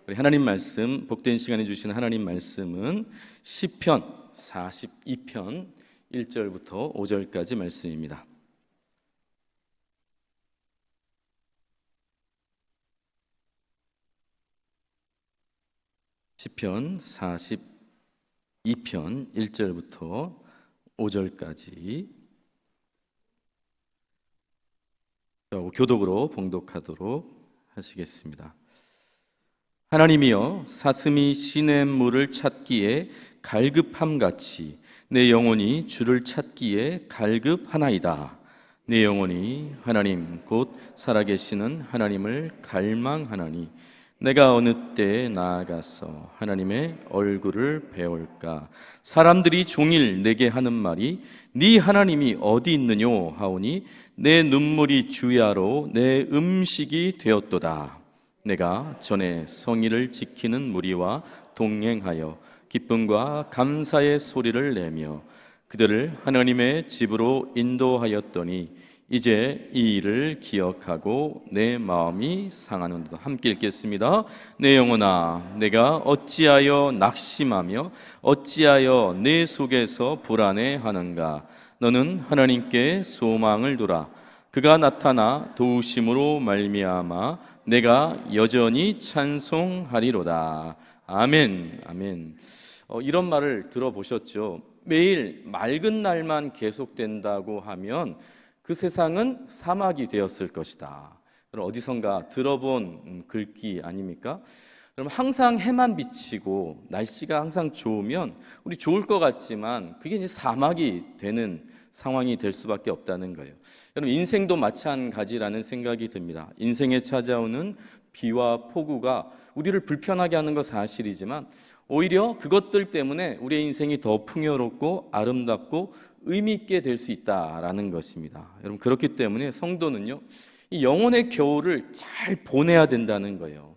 우리 하나님 말씀, 복된 시간에 주신 하나님 말씀은 시편 42편 1절부터 5절까지 말씀입니다. 시편 42편 1절부터 5절까지 교독으로 봉독하도록 하시겠습니다. 하나님이여, 사슴이 시냇물을 찾기에 갈급함같이 내 영혼이 주를 찾기에 갈급하나이다. 내 영혼이 하나님 곧 살아계시는 하나님을 갈망하나니 내가 어느 때에 나아가서 하나님의 얼굴을 배울까? 사람들이 종일 내게 하는 말이 네 하나님이 어디 있느뇨 하오니 내 눈물이 주야로 내 음식이 되었도다. 내가 전에 성의를 지키는 무리와 동행하여 기쁨과 감사의 소리를 내며 그들을 하나님의 집으로 인도하였더니 이제 이 일을 기억하고 내 마음이 상하는도다. 함께 읽겠습니다. 내 영혼아, 내가 어찌하여 낙심하며 어찌하여 내 속에서 불안해하는가? 너는 하나님께 소망을 두라. 그가 나타나 도우심으로 말미암아 내가 여전히 찬송하리로다. 아멘. 아멘. 이런 말을 들어보셨죠? 매일 맑은 날만 계속된다고 하면 그 세상은 사막이 되었을 것이다. 그럼 어디선가 들어본 글귀 아닙니까? 그럼 항상 해만 비치고 날씨가 항상 좋으면 우리 좋을 것 같지만 그게 이제 사막이 되는 상황이 될 수밖에 없다는 거예요. 여러분, 인생도 마찬가지라는 생각이 듭니다. 인생에 찾아오는 비와 폭우가 우리를 불편하게 하는 건 사실이지만 오히려 그것들 때문에 우리의 인생이 더 풍요롭고 아름답고 의미 있게 될 수 있다라는 것입니다. 여러분, 그렇기 때문에 성도는요, 이 영혼의 겨울을 잘 보내야 된다는 거예요.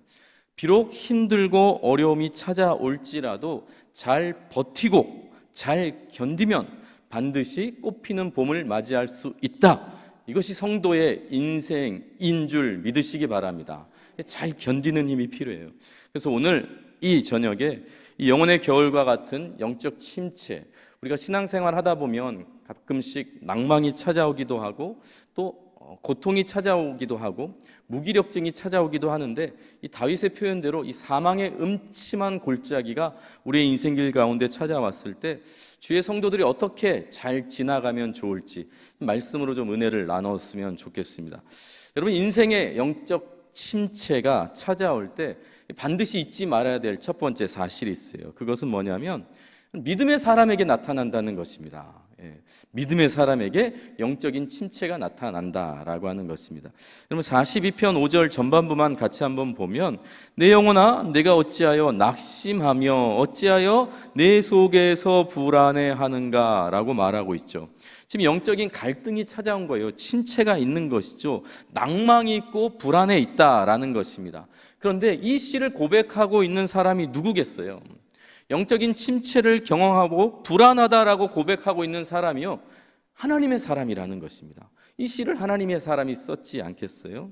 비록 힘들고 어려움이 찾아올지라도 잘 버티고 잘 견디면 반드시 꽃피는 봄을 맞이할 수 있다. 이것이 성도의 인생인 줄 믿으시기 바랍니다. 잘 견디는 힘이 필요해요. 그래서 오늘 이 저녁에 이 영혼의 겨울과 같은 영적 침체, 우리가 신앙생활 하다 보면 가끔씩 낭망이 찾아오기도 하고 또 고통이 찾아오기도 하고 무기력증이 찾아오기도 하는데 이 다윗의 표현대로 이 사망의 음침한 골짜기가 우리의 인생길 가운데 찾아왔을 때 주의 성도들이 어떻게 잘 지나가면 좋을지 말씀으로 좀 은혜를 나눴으면 좋겠습니다. 여러분, 인생의 영적 침체가 찾아올 때 반드시 잊지 말아야 될 첫 번째 사실이 있어요. 그것은 뭐냐면 믿음의 사람에게 나타난다는 것입니다. 믿음의 사람에게 영적인 침체가 나타난다라고 하는 것입니다. 여러분, 42편 5절 전반부만 같이 한번 보면 내 영혼아, 내가 어찌하여 낙심하며 어찌하여 내 속에서 불안해하는가 라고 말하고 있죠. 지금 영적인 갈등이 찾아온 거예요. 침체가 있는 것이죠. 낭망이 있고 불안해 있다라는 것입니다. 그런데 이 시를 고백하고 있는 사람이 누구겠어요? 영적인 침체를 경험하고 불안하다라고 고백하고 있는 사람이요, 하나님의 사람이라는 것입니다. 이 시를 하나님의 사람이 썼지 않겠어요?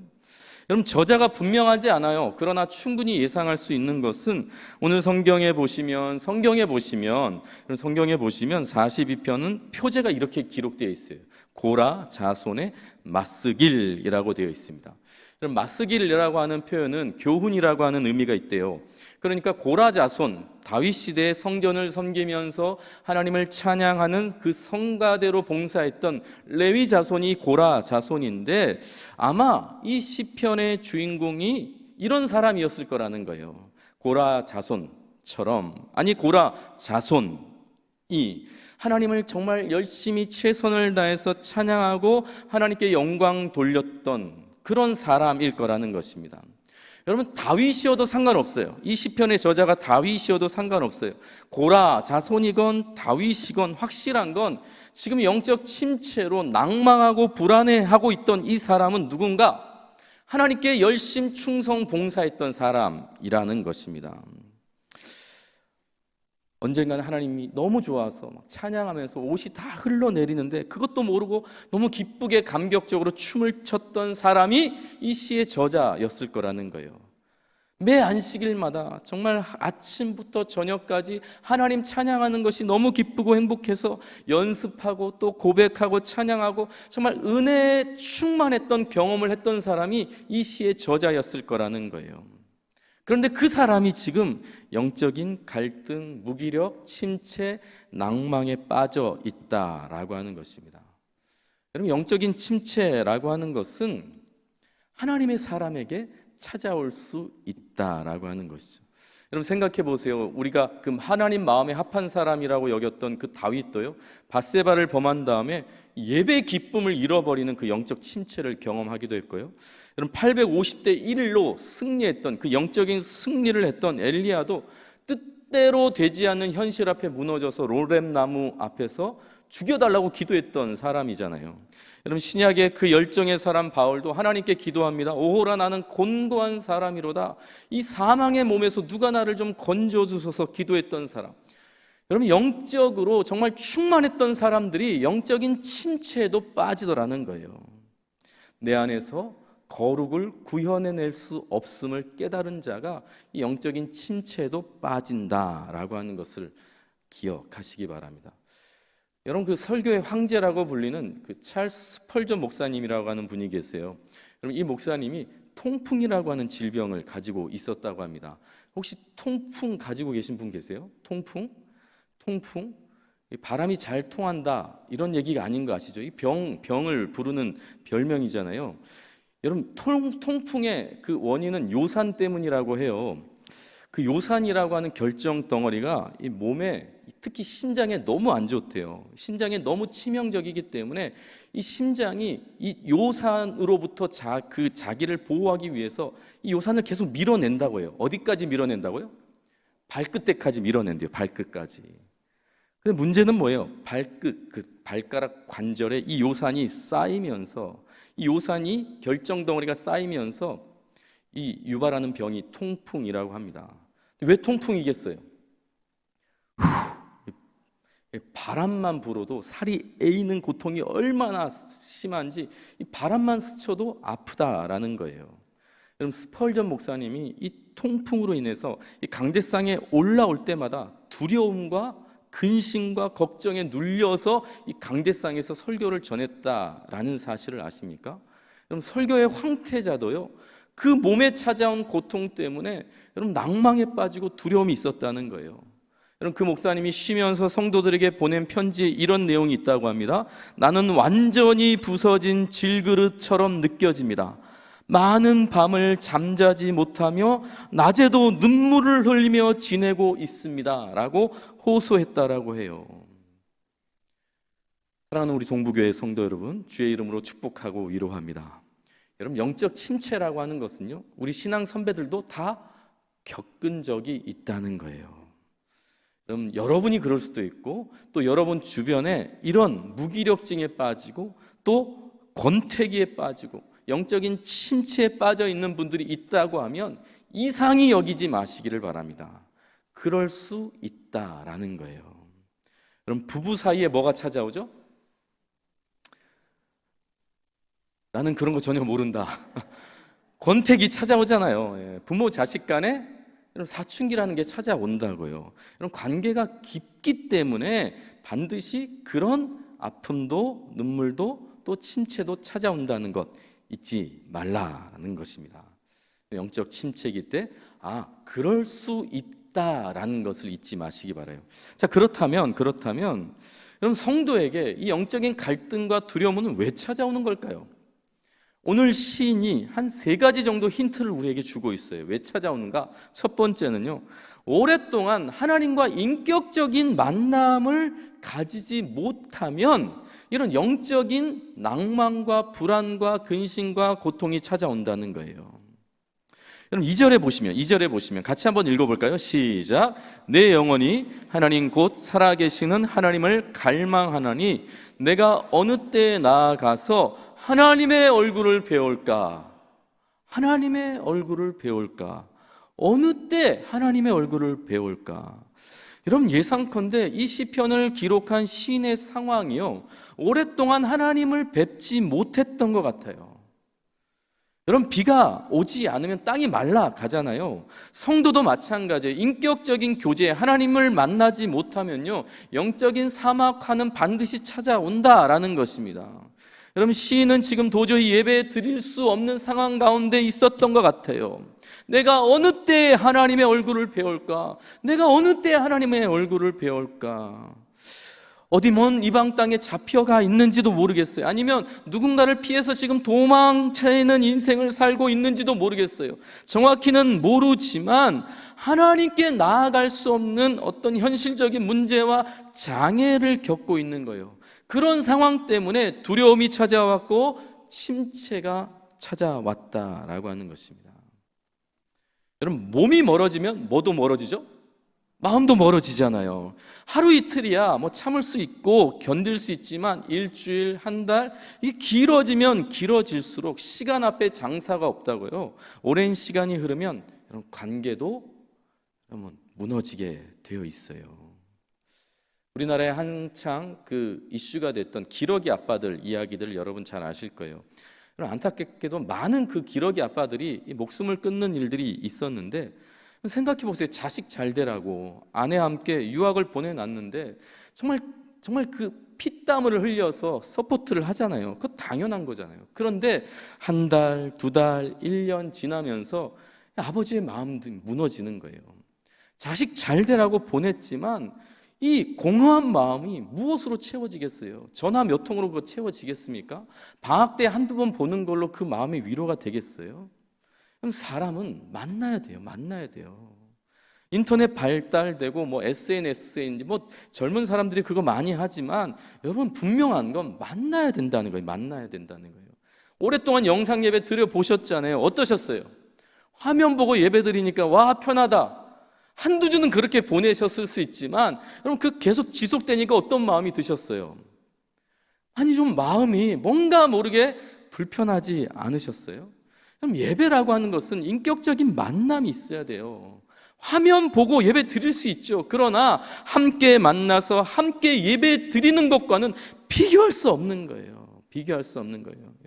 여러분, 저자가 분명하지 않아요. 그러나 충분히 예상할 수 있는 것은 오늘 성경에 보시면 42편은 표제가 이렇게 기록되어 있어요. 고라 자손의 맞쓰길이라고 되어 있습니다. 맞쓰길이라고 하는 표현은 교훈이라고 하는 의미가 있대요. 그러니까 고라 자손, 다윗 시대의 성전을 섬기면서 하나님을 찬양하는 그 성가대로 봉사했던 레위 자손이 고라 자손인데 아마 이 시편의 주인공이 이런 사람이었을 거라는 거예요. 고라 자손처럼, 아니 고라 자손이 하나님을 정말 열심히 최선을 다해서 찬양하고 하나님께 영광 돌렸던 그런 사람일 거라는 것입니다. 여러분, 다윗이어도 상관없어요. 이 시편의 저자가 다윗이어도 상관없어요. 고라 자손이건 다윗이건 확실한 건 지금 영적 침체로 낭망하고 불안해하고 있던 이 사람은 누군가? 하나님께 열심 충성 봉사했던 사람이라는 것입니다. 언젠가는 하나님이 너무 좋아서 막 찬양하면서 옷이 다 흘러내리는데 그것도 모르고 너무 기쁘게 감격적으로 춤을 췄던 사람이 이 시의 저자였을 거라는 거예요. 매 안식일마다 정말 아침부터 저녁까지 하나님 찬양하는 것이 너무 기쁘고 행복해서 연습하고 또 고백하고 찬양하고 정말 은혜에 충만했던 경험을 했던 사람이 이 시의 저자였을 거라는 거예요. 그런데 그 사람이 지금 영적인 갈등, 무기력, 침체, 낭망에 빠져 있다라고 하는 것입니다. 여러분, 영적인 침체라고 하는 것은 하나님의 사람에게 찾아올 수 있다라고 하는 것이죠. 여러분, 생각해 보세요. 우리가 그 하나님 마음에 합한 사람이라고 여겼던 그 다윗도요, 밧세바를 범한 다음에 예배 기쁨을 잃어버리는 그 영적 침체를 경험하기도 했고요. 여러분, 850대 1로 승리했던 그 영적인 승리를 했던 엘리야도 뜻대로 되지 않는 현실 앞에 무너져서 로뎀나무 앞에서 죽여달라고 기도했던 사람이잖아요. 여러분, 신약의 그 열정의 사람 바울도 하나님께 기도합니다. 오호라, 나는 곤고한 사람이로다. 이 사망의 몸에서 누가 나를 좀 건져주소서 기도했던 사람. 여러분, 영적으로 정말 충만했던 사람들이 영적인 침체에도 빠지더라는 거예요. 내 안에서 거룩을 구현해낼 수 없음을 깨달은 자가 이 영적인 침체에도 빠진다라고 하는 것을 기억하시기 바랍니다. 여러분, 그 설교의 황제라고 불리는 그 찰스 스펄전 목사님이라고 하는 분이 계세요. 여러분, 이 목사님이 통풍이라고 하는 질병을 가지고 있었다고 합니다. 혹시 통풍 가지고 계신 분 계세요? 통풍? 바람이 잘 통한다 이런 얘기가 아닌 거 아시죠? 이 병을 부르는 별명이잖아요. 여러분, 통풍의 그 원인은 요산 때문이라고 해요. 그 요산이라고 하는 결정 덩어리가 이 몸에, 특히 심장에 너무 안 좋대요. 심장에 너무 치명적이기 때문에 이 심장이 이 요산으로부터 그 자기를 보호하기 위해서 이 요산을 계속 밀어낸다고 해요. 어디까지 밀어낸다고요? 발끝에까지 밀어낸대요. 발끝까지. 근데 문제는 뭐예요? 발끝, 그 발가락 관절에 이 요산이 쌓이면서, 이 요산이 결정 덩어리가 쌓이면서 이 유발하는 병이 통풍이라고 합니다. 왜 통풍이겠어요? 바람만 불어도 살이 에이는 고통이 얼마나 심한지 이 바람만 스쳐도 아프다라는 거예요. 여러분, 스펄전 목사님이 이 통풍으로 인해서 이 강대상에 올라올 때마다 두려움과 근심과 걱정에 눌려서 이 강대상에서 설교를 전했다라는 사실을 아십니까? 여러분, 설교의 황태자도요, 그 몸에 찾아온 고통 때문에 여러분 낭망에 빠지고 두려움이 있었다는 거예요. 여러분, 그 목사님이 쉬면서 성도들에게 보낸 편지에 이런 내용이 있다고 합니다. 나는 완전히 부서진 질그릇처럼 느껴집니다. 많은 밤을 잠자지 못하며 낮에도 눈물을 흘리며 지내고 있습니다 라고 호소했다라고 해요. 사랑하는 우리 동부교회 성도 여러분, 주의 이름으로 축복하고 위로합니다. 여러분, 영적 침체라고 하는 것은요, 우리 신앙 선배들도 다 겪은 적이 있다는 거예요. 그럼 여러분이 그럴 수도 있고, 또 여러분 주변에 이런 무기력증에 빠지고 또 권태기에 빠지고 영적인 침체에 빠져 있는 분들이 있다고 하면 이상히 여기지 마시기를 바랍니다. 그럴 수 있다라는 거예요. 그럼 부부 사이에 뭐가 찾아오죠? 나는 그런 거 전혀 모른다. 권태기 찾아오잖아요. 부모 자식 간에 사춘기라는 게 찾아온다고요. 이런 관계가 깊기 때문에 반드시 그런 아픔도 눈물도 또 침체도 찾아온다는 것 잊지 말라는 것입니다. 영적 침체이기 때 그럴 수 있다라는 것을 잊지 마시기 바라요. 자, 그렇다면 여러분, 성도에게 이 영적인 갈등과 두려움은 왜 찾아오는 걸까요? 오늘 시인이 한 3가지 정도 힌트를 우리에게 주고 있어요. 왜 찾아오는가? 첫 번째는요, 오랫동안 하나님과 인격적인 만남을 가지지 못하면 이런 영적인 낭만과 불안과 근심과 고통이 찾아온다는 거예요. 여러분, 2절에 보시면 같이 한번 읽어볼까요? 시작. 내 영혼이 하나님 곧 살아계시는 하나님을 갈망하나니 내가 어느 때에 나아가서 하나님의 얼굴을 배울까? 하나님의 얼굴을 배울까? 어느 때 하나님의 얼굴을 배울까? 여러분, 예상컨대 이 시편을 기록한 시인의 상황이요, 오랫동안 하나님을 뵙지 못했던 것 같아요. 여러분, 비가 오지 않으면 땅이 말라가잖아요. 성도도 마찬가지예요. 인격적인 교제, 하나님을 만나지 못하면요, 영적인 사막화는 반드시 찾아온다라는 것입니다. 여러분, 시인은 지금 도저히 예배 드릴 수 없는 상황 가운데 있었던 것 같아요. 내가 어느 때에 하나님의 얼굴을 배울까? 내가 어느 때에 하나님의 얼굴을 배울까? 어디 먼 이방 땅에 잡혀가 있는지도 모르겠어요. 아니면 누군가를 피해서 지금 도망치는 인생을 살고 있는지도 모르겠어요. 정확히는 모르지만 하나님께 나아갈 수 없는 어떤 현실적인 문제와 장애를 겪고 있는 거예요. 그런 상황 때문에 두려움이 찾아왔고 침체가 찾아왔다라고 하는 것입니다. 여러분, 몸이 멀어지면 뭐도 멀어지죠? 마음도 멀어지잖아요. 하루 이틀이야 뭐 참을 수 있고 견딜 수 있지만 일주일, 한 달, 이게 길어지면 길어질수록 시간 앞에 장사가 없다고요. 오랜 시간이 흐르면 관계도 무너지게 되어 있어요. 우리나라에 한창 그 이슈가 됐던 기러기 아빠들 이야기들 여러분 잘 아실 거예요. 안타깝게도 많은 그 기러기 아빠들이 목숨을 끊는 일들이 있었는데, 생각해 보세요. 자식 잘 되라고 아내와 함께 유학을 보내놨는데 정말 그 피땀을 흘려서 서포트를 하잖아요. 그거 당연한 거잖아요. 그런데 한 달, 두 달, 1년 지나면서 아버지의 마음도 무너지는 거예요. 자식 잘 되라고 보냈지만 이 공허한 마음이 무엇으로 채워지겠어요? 전화 몇 통으로 그거 채워지겠습니까? 방학 때 한두 번 보는 걸로 그 마음의 위로가 되겠어요? 그럼 사람은 만나야 돼요. 인터넷 발달되고 뭐 SNS인지 뭐 젊은 사람들이 그거 많이 하지만 여러분, 분명한 건 만나야 된다는 거예요. 오랫동안 영상 예배 드려보셨잖아요. 어떠셨어요? 화면 보고 예배 드리니까 와 편하다. 한두 주는 그렇게 보내셨을 수 있지만 여러분, 그 계속 지속되니까 어떤 마음이 드셨어요? 아니, 좀 마음이 뭔가 모르게 불편하지 않으셨어요? 그럼 예배라고 하는 것은 인격적인 만남이 있어야 돼요. 화면 보고 예배 드릴 수 있죠. 그러나 함께 만나서 함께 예배 드리는 것과는 비교할 수 없는 거예요.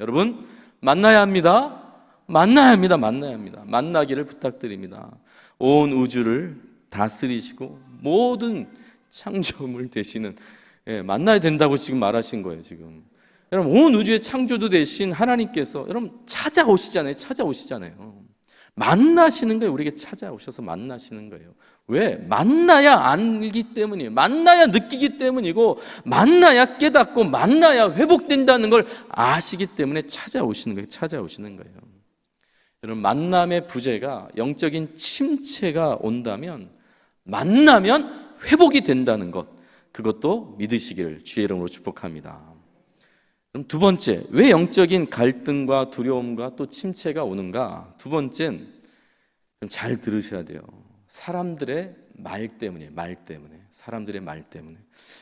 여러분, 만나야 합니다. 만나기를 부탁드립니다. 온 우주를 다스리시고 모든 창조물 되시는, 만나야 된다고 지금 말하신 거예요. 지금 여러분, 온 우주의 창조도 되신 하나님께서 여러분 찾아오시잖아요. 만나시는 거예요. 우리에게 찾아오셔서 만나시는 거예요. 왜? 만나야 알기 때문이에요. 만나야 느끼기 때문이고, 만나야 깨닫고, 만나야 회복된다는 걸 아시기 때문에 찾아오시는 거예요. 여러분, 만남의 부재가 영적인 침체가 온다면, 만나면 회복이 된다는 것, 그것도 믿으시기를 주의 이름으로 축복합니다. 그럼 두 번째, 왜 영적인 갈등과 두려움과 또 침체가 오는가? 두 번째는 잘 들으셔야 돼요. 사람들의 말 때문에. 여러분,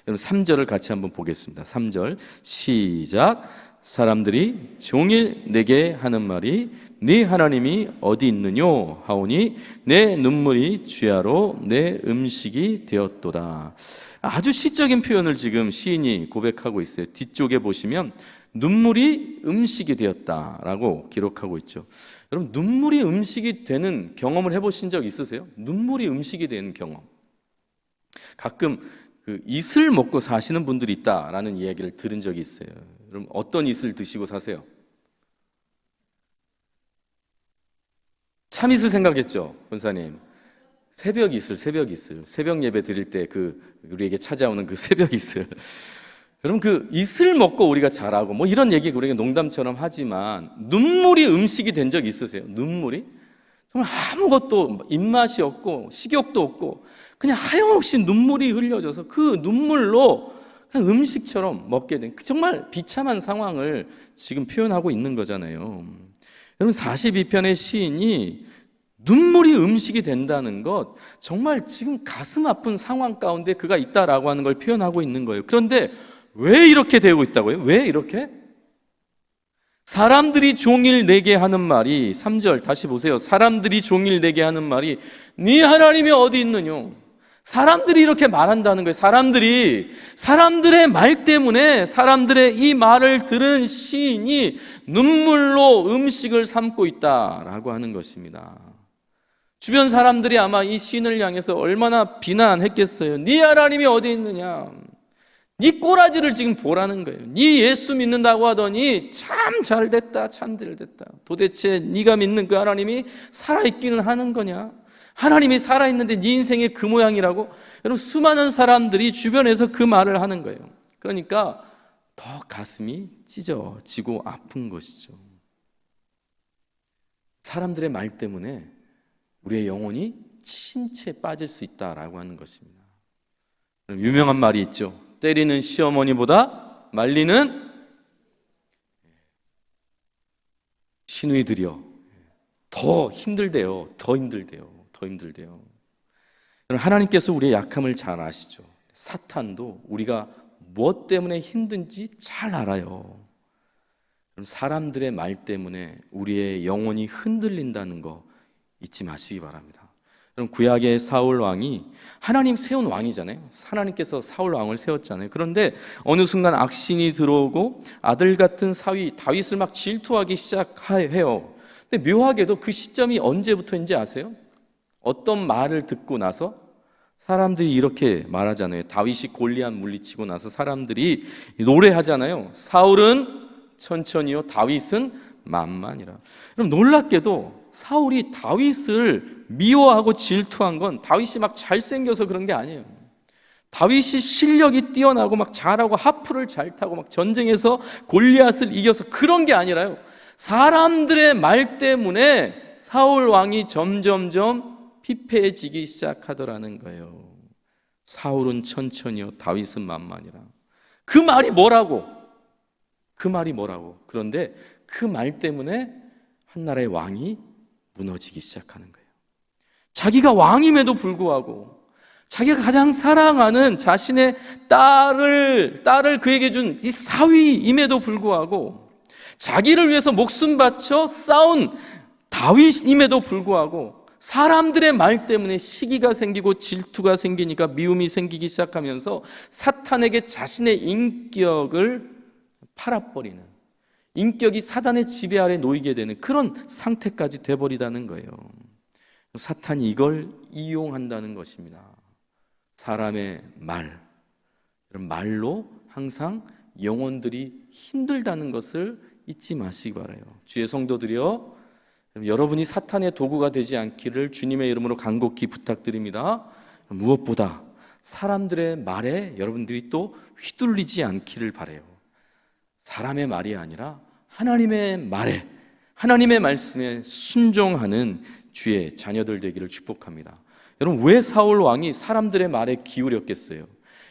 3절을 같이 한번 보겠습니다. 3절 시작. 사람들이 종일 내게 하는 말이 네 하나님이 어디 있느뇨 하오니 내 눈물이 주야로 내 음식이 되었도다. 아주 시적인 표현을 지금 시인이 고백하고 있어요. 뒤쪽에 보시면 눈물이 음식이 되었다라고 기록하고 있죠. 여러분, 눈물이 음식이 되는 경험을 해보신 적 있으세요? 눈물이 음식이 되는 경험. 가끔 그 이슬 먹고 사시는 분들이 있다라는 이야기를 들은 적이 있어요. 여러분, 어떤 이슬 드시고 사세요? 참이슬 생각했죠, 권사님? 새벽 이슬. 새벽 예배 드릴 때 우리에게 찾아오는 그 새벽 이슬. 여러분, 그 이슬 먹고 우리가 자라고 뭐 이런 얘기 우리가 농담처럼 하지만, 눈물이 음식이 된 적 있으세요? 눈물이? 정말 아무것도 입맛이 없고 식욕도 없고 그냥 하염없이 눈물이 흘려져서 그 눈물로 그냥 음식처럼 먹게 된 정말 비참한 상황을 지금 표현하고 있는 거잖아요. 여러분, 42편의 시인이 눈물이 음식이 된다는 것, 정말 지금 가슴 아픈 상황 가운데 그가 있다라고 하는 걸 표현하고 있는 거예요. 그런데 왜 이렇게 되고 있다고요? 왜 이렇게? 사람들이 종일 내게 하는 말이, 3절 다시 보세요. 사람들이 종일 내게 하는 말이 네 하나님이 어디 있느뇨? 사람들이 이렇게 말한다는 거예요. 사람들의 말 때문에, 사람들의 이 말을 들은 시인이 눈물로 음식을 삼고 있다라고 하는 것입니다. 주변 사람들이 아마 이 시인을 향해서 얼마나 비난했겠어요. 네 하나님이 어디 있느냐, 네 꼬라지를 지금 보라는 거예요. 네 예수 믿는다고 하더니 참 잘됐다, 참들됐다. 도대체 네가 믿는 그 하나님이 살아있기는 하는 거냐? 하나님이 살아있는데 네 인생이 그 모양이라고? 여러분, 수많은 사람들이 주변에서 그 말을 하는 거예요. 그러니까 더 가슴이 찢어지고 아픈 것이죠. 사람들의 말 때문에 우리의 영혼이 침체에 빠질 수 있다라고 하는 것입니다. 유명한 말이 있죠. 때리는 시어머니보다 말리는 시누이들이요 더 힘들대요. 하나님께서 우리의 약함을 잘 아시죠. 사탄도 우리가 무엇 때문에 힘든지 잘 알아요. 사람들의 말 때문에 우리의 영혼이 흔들린다는 거 잊지 마시기 바랍니다. 그럼 구약의 사울 왕이 하나님 세운 왕이잖아요. 하나님께서 사울 왕을 세웠잖아요. 그런데 어느 순간 악신이 들어오고 아들 같은 사위 다윗을 막 질투하기 시작해요. 근데 묘하게도 그 시점이 언제부터인지 아세요? 어떤 말을 듣고 나서 사람들이 이렇게 말하잖아요. 다윗이 골리앗 물리치고 나서 사람들이 노래하잖아요. 사울은 천천히요, 다윗은 만만이라. 그럼 놀랍게도 사울이 다윗을 미워하고 질투한 건 다윗이 막 잘생겨서 그런 게 아니에요. 다윗이 실력이 뛰어나고 막 잘하고 하프를 잘 타고 막 전쟁에서 골리앗을 이겨서 그런 게 아니라요, 사람들의 말 때문에 사울 왕이 점점점 피폐해지기 시작하더라는 거예요. 사울은 천천히요, 다윗은 만만이라. 그 말이 뭐라고? 그런데 그 말 때문에 한 나라의 왕이 무너지기 시작하는 거예요. 자기가 왕임에도 불구하고, 자기가 가장 사랑하는 자신의 딸을 그에게 준 이 사위임에도 불구하고, 자기를 위해서 목숨 바쳐 싸운 다윗임에도 불구하고 사람들의 말 때문에 시기가 생기고 질투가 생기니까 미움이 생기기 시작하면서 사탄에게 자신의 인격을 팔아버리는, 인격이 사단의 지배 아래 놓이게 되는 그런 상태까지 돼버리다는 거예요. 사탄이 이걸 이용한다는 것입니다. 사람의 말, 이런 말로 항상 영혼들이 힘들다는 것을 잊지 마시기 바라요. 주의 성도들이여, 여러분이 사탄의 도구가 되지 않기를 주님의 이름으로 간곡히 부탁드립니다. 무엇보다 사람들의 말에 여러분들이 또 휘둘리지 않기를 바라요. 사람의 말이 아니라 하나님의 말에, 하나님의 말씀에 순종하는 주의 자녀들 되기를 축복합니다. 여러분, 왜 사울 왕이 사람들의 말에 기울였겠어요?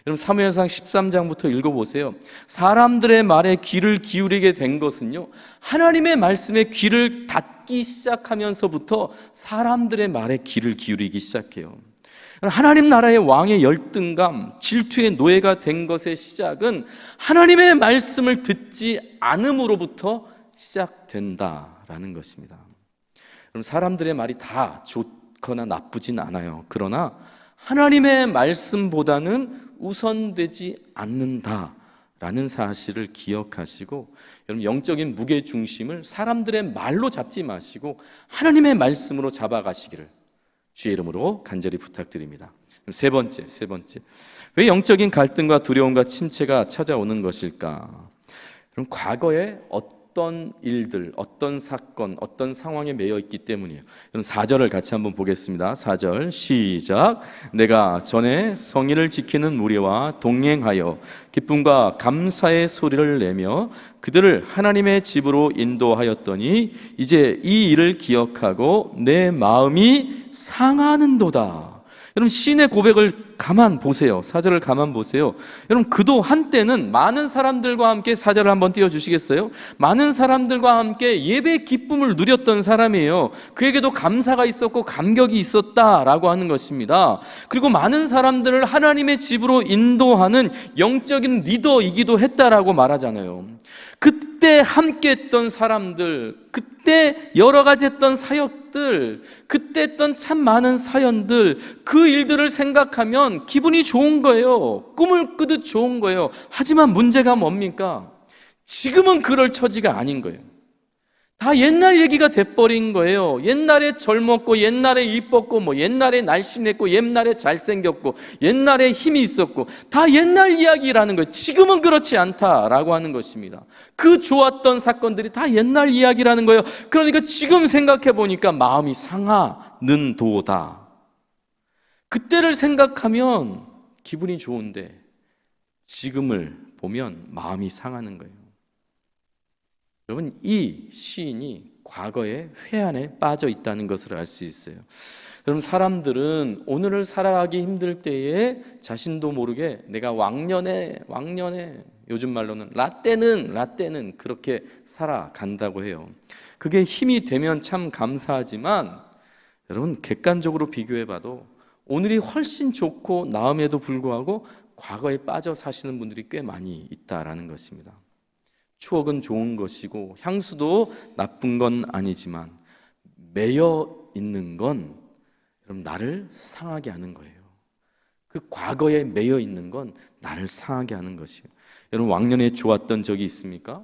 여러분, 사무엘상 13장부터 읽어보세요. 사람들의 말에 귀를 기울이게 된 것은요, 하나님의 말씀에 귀를 닫기 시작하면서부터 사람들의 말에 귀를 기울이기 시작해요. 하나님 나라의 왕의 열등감, 질투의 노예가 된 것의 시작은 하나님의 말씀을 듣지 않음으로부터 시작된다라는 것입니다. 그럼 사람들의 말이 다 좋거나 나쁘진 않아요. 그러나 하나님의 말씀보다는 우선되지 않는다라는 사실을 기억하시고, 여러분, 영적인 무게중심을 사람들의 말로 잡지 마시고 하나님의 말씀으로 잡아가시기를 주의 이름으로 간절히 부탁드립니다. 세 번째, 왜 영적인 갈등과 두려움과 침체가 찾아오는 것일까? 그럼 과거에 어떤 일들, 어떤 사건, 어떤 상황에 매여 있기 때문이에요. 그럼 4절을 같이 한번 보겠습니다. 4절 시작. 내가 전에 성의를 지키는 무리와 동행하여 기쁨과 감사의 소리를 내며 그들을 하나님의 집으로 인도하였더니 이제 이 일을 기억하고 내 마음이 상하는도다. 여러분, 시인의 고백을 가만 보세요. 4절을 가만 보세요. 여러분, 그도 한때는 많은 사람들과 함께, 4절을 한번 띄워주시겠어요? 많은 사람들과 함께 예배의 기쁨을 누렸던 사람이에요. 그에게도 감사가 있었고 감격이 있었다라고 하는 것입니다. 그리고 많은 사람들을 하나님의 집으로 인도하는 영적인 리더이기도 했다라고 말하잖아요. 그때 그때 함께 했던 사람들, 그때 여러 가지 했던 사역들, 그때 했던 참 많은 사연들, 그 일들을 생각하면 기분이 좋은 거예요. 꿈을 꾸듯 좋은 거예요. 하지만 문제가 뭡니까? 지금은 그럴 처지가 아닌 거예요. 다 옛날 얘기가 돼버린 거예요. 옛날에 젊었고, 옛날에 이뻤고, 뭐 옛날에 날씬했고, 옛날에 잘생겼고, 옛날에 힘이 있었고, 다 옛날 이야기라는 거예요. 지금은 그렇지 않다라고 하는 것입니다. 그 좋았던 사건들이 다 옛날 이야기라는 거예요. 그러니까 지금 생각해 보니까 마음이 상하는 도다. 그때를 생각하면 기분이 좋은데 지금을 보면 마음이 상하는 거예요. 여러분, 이 시인이 과거의 회한에 빠져 있다는 것을 알 수 있어요. 여러분, 사람들은 오늘을 살아가기 힘들 때에 자신도 모르게 내가 왕년에 요즘 말로는 라떼는 그렇게 살아간다고 해요. 그게 힘이 되면 참 감사하지만 여러분, 객관적으로 비교해봐도 오늘이 훨씬 좋고 나음에도 불구하고 과거에 빠져 사시는 분들이 꽤 많이 있다라는 것입니다. 추억은 좋은 것이고 향수도 나쁜 건 아니지만 매여 있는 건 여러분 나를 상하게 하는 거예요. 그 과거에 매여 있는 건 나를 상하게 하는 것이에요. 여러분, 왕년에 좋았던 적이 있습니까?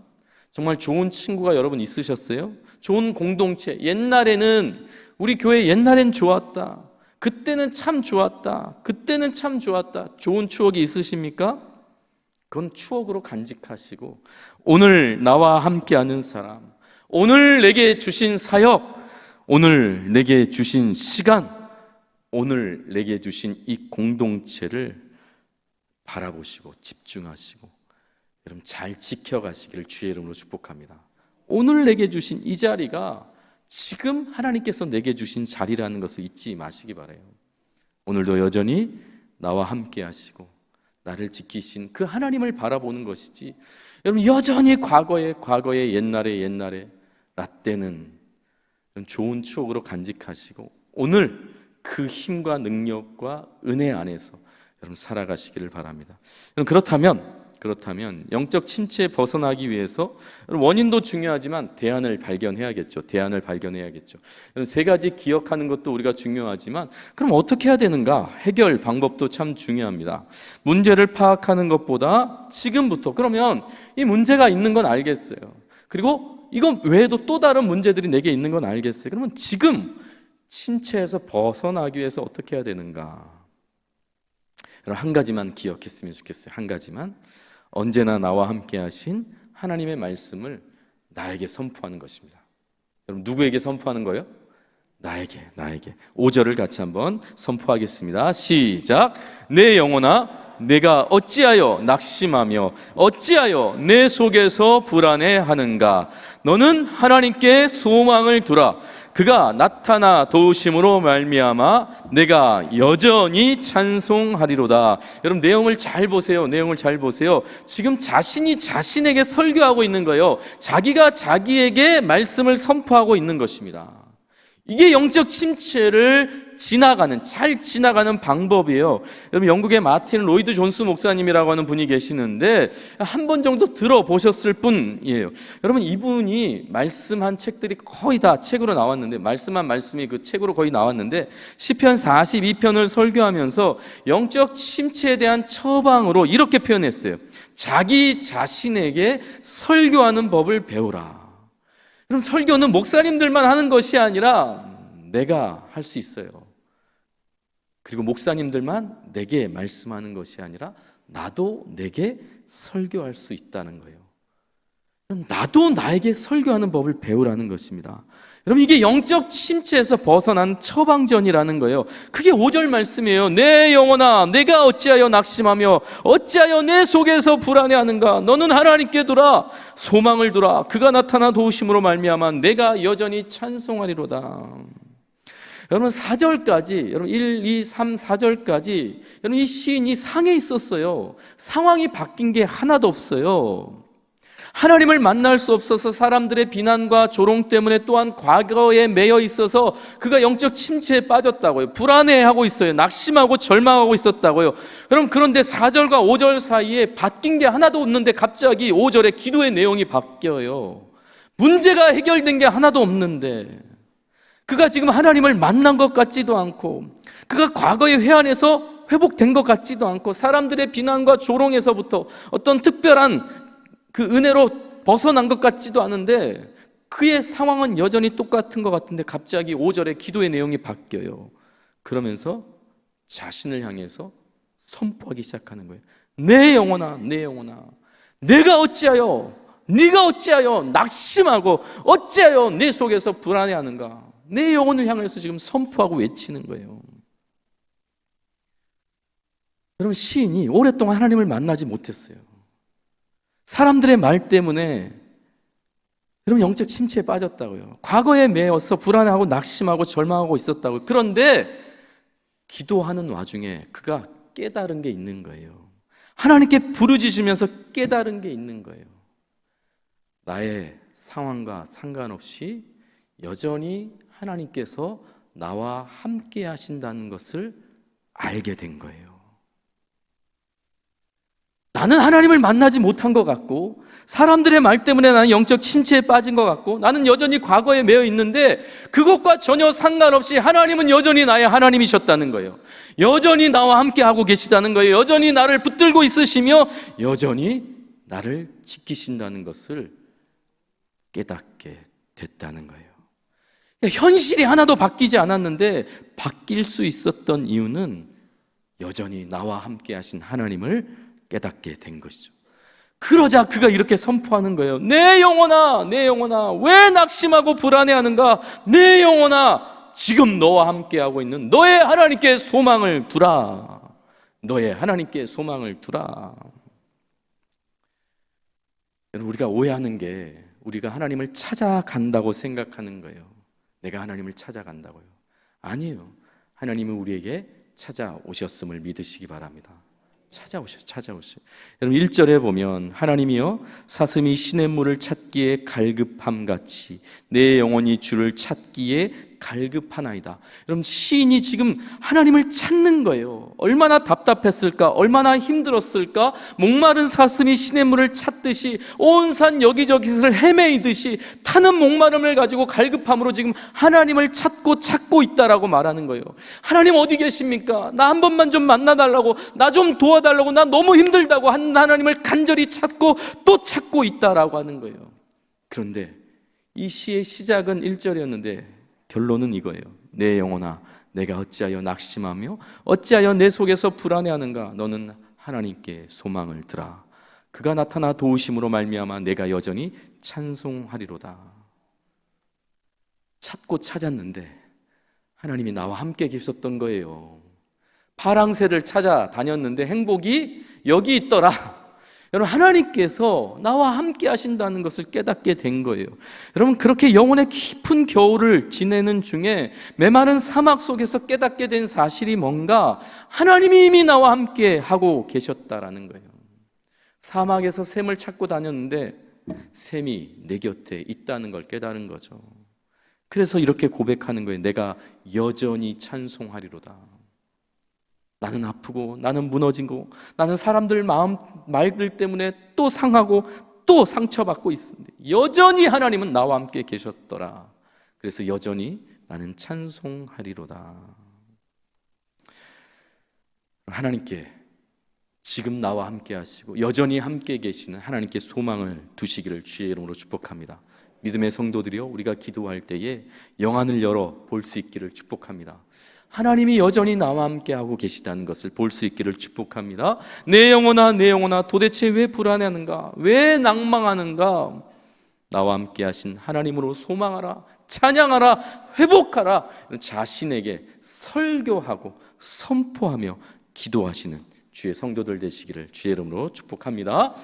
정말 좋은 친구가 여러분 있으셨어요? 좋은 공동체, 옛날에는 우리 교회 옛날엔 좋았다, 그때는 참 좋았다, 그때는 참 좋았다, 좋은 추억이 있으십니까? 그건 추억으로 간직하시고 오늘 나와 함께하는 사람, 오늘 내게 주신 사역, 오늘 내게 주신 시간, 오늘 내게 주신 이 공동체를 바라보시고 집중하시고 여러분 잘 지켜가시기를 주의 이름으로 축복합니다. 오늘 내게 주신 이 자리가 지금 하나님께서 내게 주신 자리라는 것을 잊지 마시기 바라요. 오늘도 여전히 나와 함께 하시고 나를 지키신 그 하나님을 바라보는 것이지, 여러분 여전히 과거에 옛날에 라떼는 좋은 추억으로 간직하시고 오늘 그 힘과 능력과 은혜 안에서 여러분 살아가시기를 바랍니다. 그렇다면 영적 침체에 벗어나기 위해서 원인도 중요하지만 대안을 발견해야겠죠. 세 가지 기억하는 것도 우리가 중요하지만 그럼 어떻게 해야 되는가? 해결 방법도 참 중요합니다. 문제를 파악하는 것보다 지금부터, 그러면 이 문제가 있는 건 알겠어요. 그리고 이건 외에도 또 다른 문제들이 내게 있는 건 알겠어요. 그러면 지금 침체에서 벗어나기 위해서 어떻게 해야 되는가? 여러분, 한 가지만 기억했으면 좋겠어요. 한 가지만. 언제나 나와 함께 하신 하나님의 말씀을 나에게 선포하는 것입니다. 여러분, 누구에게 선포하는 거예요? 나에게. 5절을 같이 한번 선포하겠습니다. 시작. 내 영혼아, 내가 어찌하여 낙심하며 어찌하여 내 속에서 불안해하는가? 너는 하나님께 소망을 두라. 그가 나타나 도우심으로 말미암아 내가 여전히 찬송하리로다. 여러분, 내용을 잘 보세요. 지금 자신이 자신에게 설교하고 있는 거예요. 자기가 자기에게 말씀을 선포하고 있는 것입니다. 이게 영적 침체를 잘 지나가는 방법이에요. 여러분, 영국의 마틴 로이드 존스 목사님이라고 하는 분이 계시는데 한 번 정도 들어보셨을 분이에요. 여러분, 이분이 말씀한 책들이 거의 다 책으로 나왔는데, 말씀한 말씀이 그 책으로 거의 나왔는데, 시편 42편을 설교하면서 영적 침체에 대한 처방으로 이렇게 표현했어요. 자기 자신에게 설교하는 법을 배우라. 그럼 설교는 목사님들만 하는 것이 아니라 내가 할 수 있어요. 그리고 목사님들만 내게 말씀하는 것이 아니라 나도 내게 설교할 수 있다는 거예요. 그럼 나도 나에게 설교하는 법을 배우라는 것입니다. 여러분, 이게 영적 침체에서 벗어난 처방전이라는 거예요. 그게 5절 말씀이에요. 내 영혼아, 내가 어찌하여 낙심하며 어찌하여 내 속에서 불안해하는가? 너는 하나님께 두라, 소망을 두라. 그가 나타나 도우심으로 말미암아 내가 여전히 찬송하리로다. 여러분, 4절까지, 여러분 1, 2, 3, 4절까지 여러분 이 시인이 상해 있었어요. 상황이 바뀐 게 하나도 없어요. 하나님을 만날 수 없어서 사람들의 비난과 조롱 때문에 또한 과거에 매여 있어서 그가 영적 침체에 빠졌다고요. 불안해하고 있어요. 낙심하고 절망하고 있었다고요. 그런데 4절과 5절 사이에 바뀐 게 하나도 없는데 갑자기 5절에 기도의 내용이 바뀌어요. 문제가 해결된 게 하나도 없는데 그가 지금 하나님을 만난 것 같지도 않고 그가 과거의 회한에서 회복된 것 같지도 않고 사람들의 비난과 조롱에서부터 어떤 특별한 그 은혜로 벗어난 것 같지도 않은데 그의 상황은 여전히 똑같은 것 같은데 갑자기 5절에 기도의 내용이 바뀌어요. 그러면서 자신을 향해서 선포하기 시작하는 거예요. 내 영혼아, 내 영혼아, 내가 어찌하여, 네가 어찌하여 낙심하고 어찌하여 내 속에서 불안해하는가. 내 영혼을 향해서 지금 선포하고 외치는 거예요. 여러분, 시인이 오랫동안 하나님을 만나지 못했어요. 사람들의 말 때문에 여러분 영적 침체에 빠졌다고요. 과거에 매여서 불안해하고 낙심하고 절망하고 있었다고요. 그런데 기도하는 와중에 그가 깨달은 게 있는 거예요. 하나님께 부르짖으면서 깨달은 게 있는 거예요. 나의 상황과 상관없이 여전히 하나님께서 나와 함께 하신다는 것을 알게 된 거예요. 나는 하나님을 만나지 못한 것 같고 사람들의 말 때문에 나는 영적 침체에 빠진 것 같고 나는 여전히 과거에 매여 있는데 그것과 전혀 상관없이 하나님은 여전히 나의 하나님이셨다는 거예요. 여전히 나와 함께 하고 계시다는 거예요. 여전히 나를 붙들고 있으시며 여전히 나를 지키신다는 것을 깨닫게 됐다는 거예요. 현실이 하나도 바뀌지 않았는데 바뀔 수 있었던 이유는 여전히 나와 함께 하신 하나님을 깨닫게 된 것이죠. 그러자 그가 이렇게 선포하는 거예요. 내 영혼아, 내 영혼아, 왜 낙심하고 불안해하는가? 내 영혼아, 지금 너와 함께하고 있는 너의 하나님께 소망을 두라. 너의 하나님께 소망을 두라. 우리가 오해하는 게 우리가 하나님을 찾아간다고 생각하는 거예요. 내가 하나님을 찾아간다고요. 아니에요. 하나님은 우리에게 찾아오셨음을 믿으시기 바랍니다. 찾아오셔. 여러분 1절에 보면 하나님이여 사슴이 시냇물을 찾기에 갈급함같이 내 영혼이 주를 찾기에 갈급하나이다. 여러분 시인이 지금 하나님을 찾는 거예요. 얼마나 답답했을까, 얼마나 힘들었을까. 목마른 사슴이 시냇물을 찾듯이 온 산 여기저기를 헤매이듯이 타는 목마름을 가지고 갈급함으로 지금 하나님을 찾고 있다라고 말하는 거예요. 하나님 어디 계십니까? 나 한 번만 좀 만나달라고, 나 좀 도와달라고, 나 너무 힘들다고 하나님을 간절히 찾고 또 찾고 있다라고 하는 거예요. 그런데 이 시의 시작은 1절이었는데 결론은 이거예요. 내 영혼아, 내가 어찌하여 낙심하며 어찌하여 내 속에서 불안해하는가? 너는 하나님께 소망을 두라. 그가 나타나 도우심으로 말미암아 내가 여전히 찬송하리로다. 찾고 찾았는데 하나님이 나와 함께 계셨던 거예요. 파랑새를 찾아다녔는데 행복이 여기 있더라. 여러분 하나님께서 나와 함께 하신다는 것을 깨닫게 된 거예요. 여러분 그렇게 영혼의 깊은 겨울을 지내는 중에 메마른 사막 속에서 깨닫게 된 사실이 뭔가 하나님이 이미 나와 함께 하고 계셨다라는 거예요. 사막에서 샘을 찾고 다녔는데 샘이 내 곁에 있다는 걸 깨달은 거죠. 그래서 이렇게 고백하는 거예요. 내가 여전히 찬송하리로다. 나는 아프고 나는 무너지고 나는 사람들 말들 때문에 또 상하고 또 상처받고 있습니다. 여전히 하나님은 나와 함께 계셨더라. 그래서 여전히 나는 찬송하리로다. 하나님께 지금 나와 함께 하시고 여전히 함께 계시는 하나님께 소망을 두시기를 주의 이름으로 축복합니다. 믿음의 성도들이요, 우리가 기도할 때에 영안을 열어 볼 수 있기를 축복합니다. 하나님이 여전히 나와 함께 하고 계시다는 것을 볼 수 있기를 축복합니다. 내 영혼아, 내 영혼아, 도대체 왜 불안해하는가? 왜 낭망하는가? 나와 함께 하신 하나님으로 소망하라, 찬양하라, 회복하라. 자신에게 설교하고 선포하며 기도하시는 주의 성도들 되시기를 주의 이름으로 축복합니다.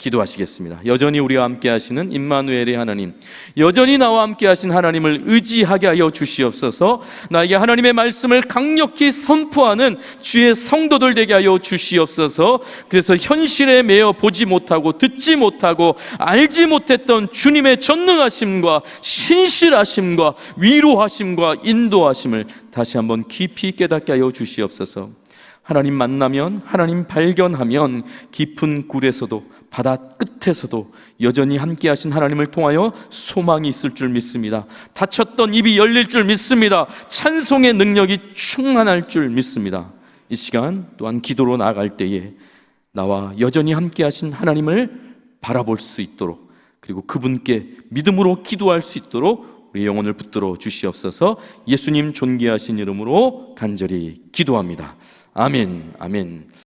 기도하시겠습니다. 여전히 우리와 함께 하시는 임마누엘의 하나님, 여전히 나와 함께 하신 하나님을 의지하게 하여 주시옵소서. 나에게 하나님의 말씀을 강력히 선포하는 주의 성도들 되게 하여 주시옵소서. 그래서 현실에 매여 보지 못하고 듣지 못하고 알지 못했던 주님의 전능하심과 신실하심과 위로하심과 인도하심을 다시 한번 깊이 깨닫게 하여 주시옵소서. 하나님 만나면, 하나님 발견하면 깊은 굴에서도 바다 끝에서도 여전히 함께 하신 하나님을 통하여 소망이 있을 줄 믿습니다. 닫혔던 입이 열릴 줄 믿습니다. 찬송의 능력이 충만할 줄 믿습니다. 이 시간 또한 기도로 나아갈 때에 나와 여전히 함께 하신 하나님을 바라볼 수 있도록, 그리고 그분께 믿음으로 기도할 수 있도록 우리 영혼을 붙들어 주시옵소서. 예수님 존귀하신 이름으로 간절히 기도합니다. 아멘, 아멘.